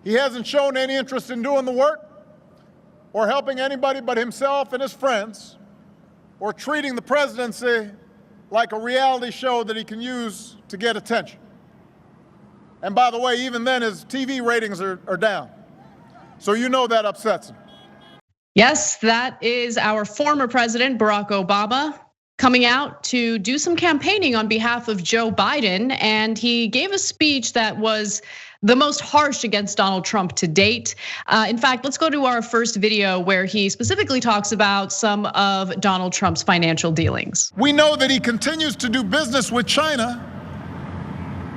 He hasn't shown any interest in doing the work or helping anybody but himself and his friends, or treating the presidency like a reality show that he can use to get attention. And by the way, even then his TV ratings are down. So you know that upsets him. Yes, that is our former president, Barack Obama, coming out to do some campaigning on behalf of Joe Biden. And he gave a speech that was the most harsh against Donald Trump to date. In fact, let's go to our first video where he specifically talks about some of Donald Trump's financial dealings. We know that he continues to do business with China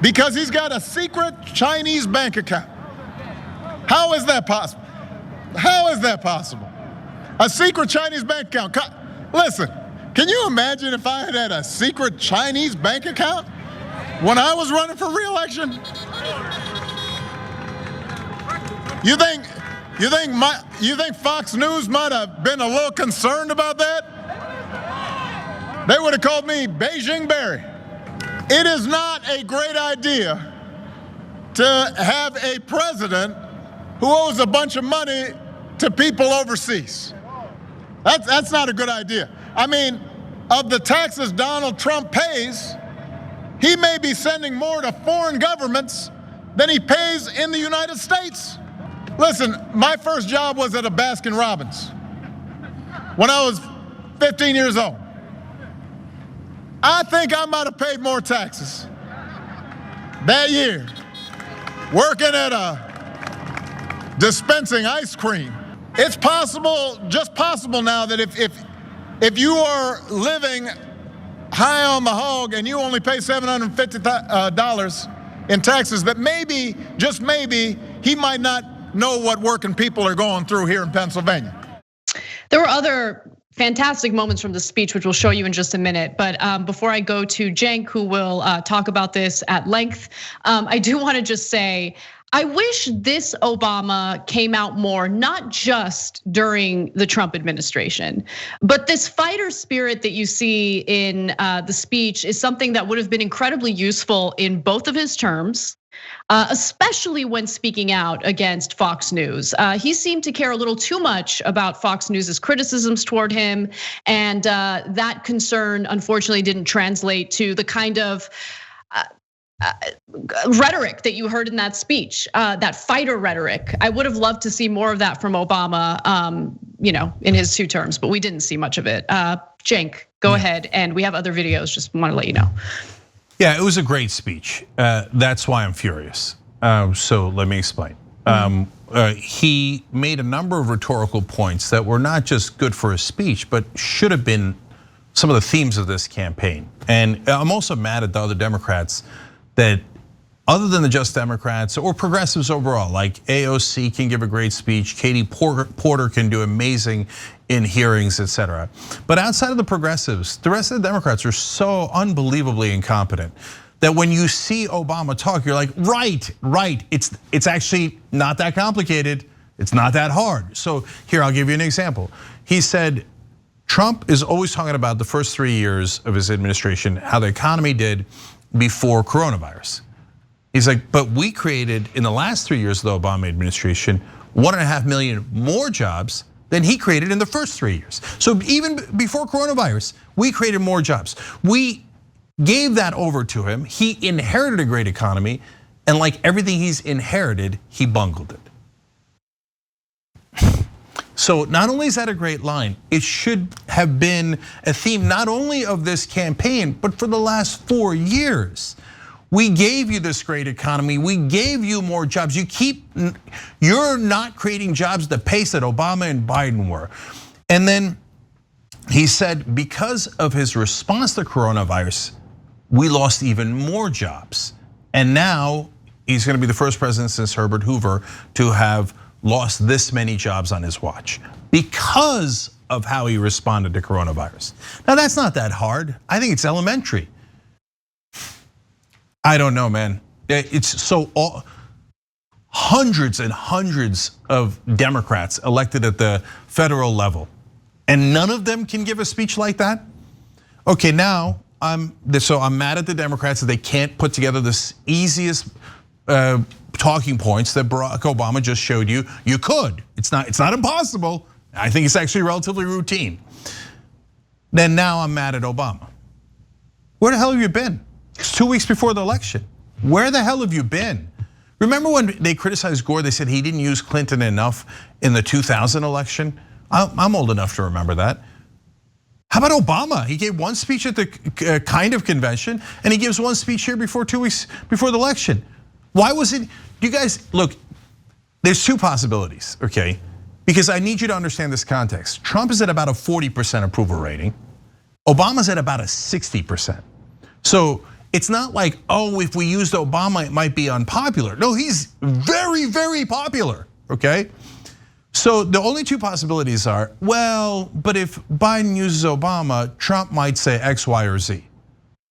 because he's got a secret Chinese bank account. How is that possible? How is that possible? A secret Chinese bank account. Listen, can you imagine if I had a secret Chinese bank account when I was running for re-election? You think Fox News might have been a little concerned about that? They would have called me Beijing Barry. It is not a great idea to have a president who owes a bunch of money to people overseas. That's not a good idea. I mean, of the taxes Donald Trump pays, he may be sending more to foreign governments than he pays in the United States. Listen, my first job was at a Baskin Robbins when I was 15 years old. I think I might have paid more taxes that year working at a dispensing ice cream. It's possible, just possible now, that if you are living high on the hog and you only pay $750 in taxes, that maybe, just maybe, he might not know what working people are going through here in Pennsylvania. There were other fantastic moments from the speech, which we'll show you in just a minute. But before I go to Cenk, who will talk about this at length, I do want to just say, I wish this Obama came out more, not just during the Trump administration, but this fighter spirit that you see in the speech is something that would have been incredibly useful in both of his terms. Especially when speaking out against Fox News. He seemed to care a little too much about Fox News's criticisms toward him. And that concern, unfortunately, didn't translate to the kind of rhetoric that you heard in that speech, that fighter rhetoric. I would have loved to see more of that from Obama, in his 2 terms, but we didn't see much of it. Cenk, go ahead. And we have other videos, just want to let you know. Yeah, it was a great speech. That's why I'm furious. So let me explain. He made a number of rhetorical points that were not just good for his speech, but should have been some of the themes of this campaign. And I'm also mad at the other Democrats that, other than the Just Democrats or progressives overall, like AOC can give a great speech, Katie Porter can do amazing in hearings, etc. But outside of the progressives, the rest of the Democrats are so unbelievably incompetent that when you see Obama talk, you're like, right. It's actually not that complicated. It's not that hard. So here, I'll give you an example. He said, Trump is always talking about the first 3 years of his administration, how the economy did before coronavirus. He's like, but we created, in the last 3 years of the Obama administration, 1.5 million more jobs than he created in the first 3 years. So even before coronavirus, we created more jobs. We gave that over to him. He inherited a great economy, and like everything he's inherited, he bungled it. So not only is that a great line, it should have been a theme not only of this campaign, but for the last 4 years. We gave you this great economy. We gave you more jobs. You're not creating jobs at the pace that Obama and Biden were. And then he said, because of his response to coronavirus, we lost even more jobs. And now he's going to be the first president since Herbert Hoover to have lost this many jobs on his watch because of how he responded to coronavirus. Now that's not that hard. I think it's elementary. I don't know, man. It's so hundreds and hundreds of Democrats elected at the federal level, and none of them can give a speech like that. Okay, now I'm mad at the Democrats that they can't put together this easiest talking points that Barack Obama just showed you could. It's not impossible. I think it's actually relatively routine. Then now I'm mad at Obama. Where the hell have you been? It's 2 weeks before the election. Where the hell have you been? Remember when they criticized Gore, they said he didn't use Clinton enough in the 2000 election? I'm old enough to remember that. How about Obama? He gave one speech at the kind of convention, and he gives one speech here before 2 weeks before the election. Why was it? You guys, look, there's two possibilities, okay? Because I need you to understand this context. Trump is at about a 40% approval rating. Obama's at about a 60%. So it's not like, oh, if we used Obama, it might be unpopular. No, he's very, very popular, okay? So the only two possibilities are, well, but if Biden uses Obama, Trump might say X, Y, or Z.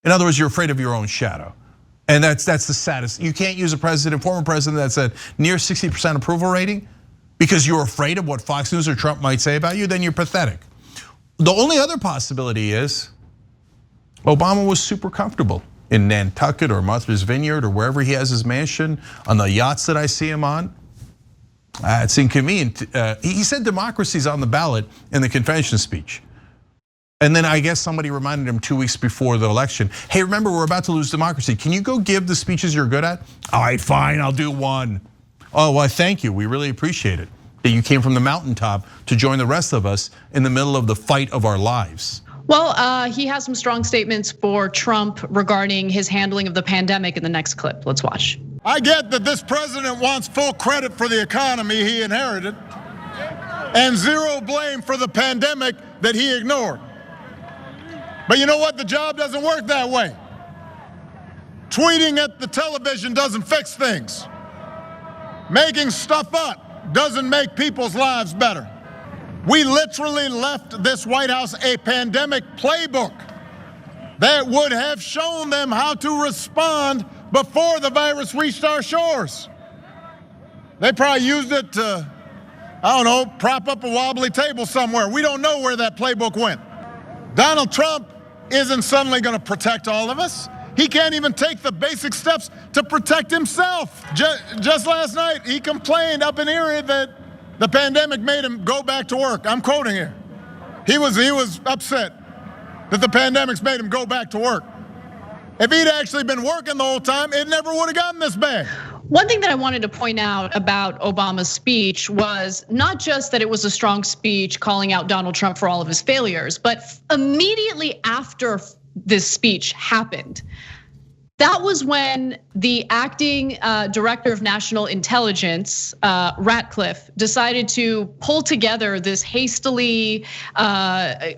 In other words, you're afraid of your own shadow. And that's the saddest. You can't use a former president that's at near 60% approval rating because you're afraid of what Fox News or Trump might say about you, then you're pathetic. The only other possibility is Obama was super comfortable in Nantucket or Martha's Vineyard or wherever he has his mansion, on the yachts that I see him on. It's inconvenient. He said democracy's on the ballot in the convention speech. And then I guess somebody reminded him 2 weeks before the election, hey, remember, we're about to lose democracy. Can you go give the speeches you're good at? All right, fine, I'll do one. Oh, well, thank you, we really appreciate it. That you came from the mountaintop to join the rest of us in the middle of the fight of our lives. Well, he has some strong statements for Trump regarding his handling of the pandemic in the next clip. Let's watch. I get that this president wants full credit for the economy he inherited and zero blame for the pandemic that he ignored. But you know what? The job doesn't work that way. Tweeting at the television doesn't fix things. Making stuff up doesn't make people's lives better. We literally left this White House a pandemic playbook that would have shown them how to respond before the virus reached our shores. They probably used it to, I don't know, prop up a wobbly table somewhere. We don't know where that playbook went. Donald Trump isn't suddenly gonna protect all of us. He can't even take the basic steps to protect himself. Just last night, he complained up in Erie that the pandemic made him go back to work. I'm quoting here. He was upset that the pandemic's made him go back to work. If he'd actually been working the whole time, it never would have gotten this bad. One thing that I wanted to point out about Obama's speech was not just that it was a strong speech calling out Donald Trump for all of his failures, but immediately after this speech happened, that was when the acting director of national intelligence, Ratcliffe, decided to pull together this hastily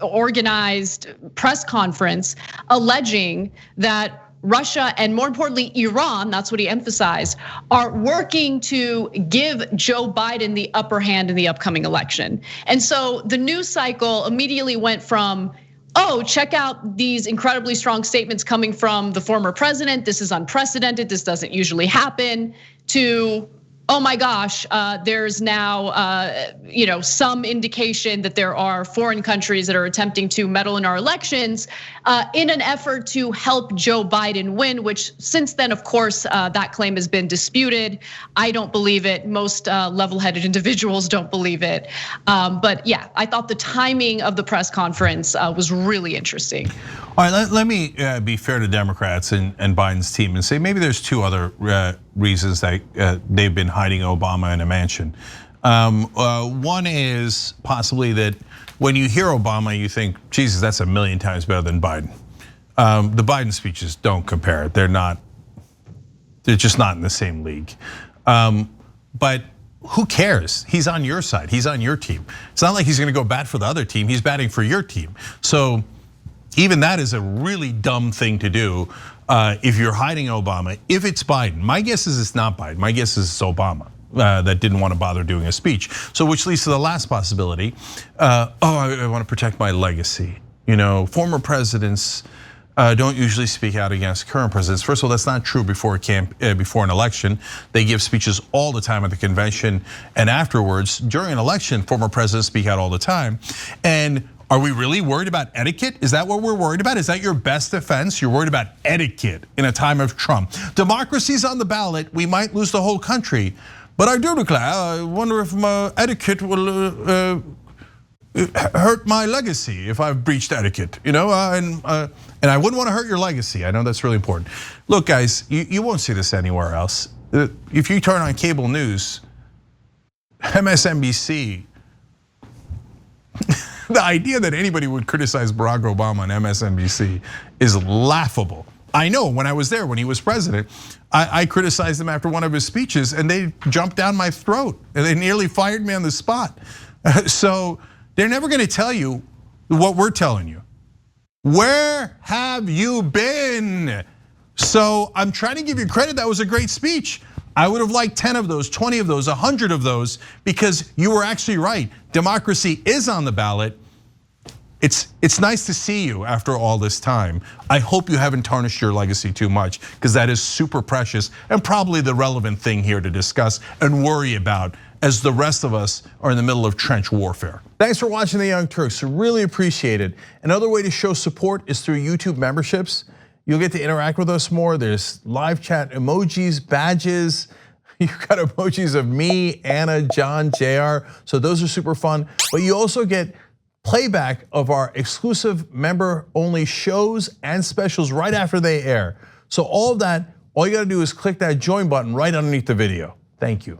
organized press conference alleging that Russia and more importantly, Iran, that's what he emphasized, are working to give Joe Biden the upper hand in the upcoming election. And so the news cycle immediately went from, oh, check out these incredibly strong statements coming from the former president. This is unprecedented, this doesn't usually happen, to, oh my gosh, there's now some indication that there are foreign countries that are attempting to meddle in our elections in an effort to help Joe Biden win, which since then, of course, that claim has been disputed. I don't believe it. Most level-headed individuals don't believe it. But yeah, I thought the timing of the press conference was really interesting. All right, let me be fair to Democrats and Biden's team and say maybe there's two other reasons that they've been hiding Obama in a mansion. One is possibly that when you hear Obama, you think, Jesus, that's a million times better than Biden. The Biden speeches don't compare. They're just not in the same league. But who cares? He's on your side, he's on your team. It's not like he's gonna go bat for the other team, he's batting for your team. So even that is a really dumb thing to do if you're hiding Obama. If it's Biden, my guess is it's not Biden. My guess is it's Obama that didn't want to bother doing a speech. So which leads to the last possibility. I want to protect my legacy. You know, former presidents don't usually speak out against current presidents. First of all, that's not true before an election. They give speeches all the time at the convention and afterwards. During an election, former presidents speak out all the time. And Are we really worried about etiquette? Is that what we're worried about? Is that your best defense? You're worried about etiquette in a time of Trump. Democracy's on the ballot. We might lose the whole country. But I do declare, I wonder if my etiquette will hurt my legacy if I've breached etiquette, and I wouldn't want to hurt your legacy. I know that's really important. Look, guys, you won't see this anywhere else. If you turn on cable news, MSNBC, the idea that anybody would criticize Barack Obama on MSNBC is laughable. I know when I was there, when he was president, I criticized him after one of his speeches and they jumped down my throat and they nearly fired me on the spot. So they're never gonna tell you what we're telling you. Where have you been? So I'm trying to give you credit, that was a great speech. I would have liked 10 of those, 20 of those, 100 of those, because you were actually right. Democracy is on the ballot. It's nice to see you after all this time. I hope you haven't tarnished your legacy too much, because that is super precious and probably the relevant thing here to discuss and worry about as the rest of us are in the middle of trench warfare. Thanks for watching The Young Turks, really appreciate it. Another way to show support is through YouTube memberships. You'll get to interact with us more. There's live chat emojis, badges. You've got emojis of me, Anna, John, JR. So those are super fun. But you also get playback of our exclusive member-only shows and specials right after they air. So all of that, all you gotta do is click that join button right underneath the video. Thank you.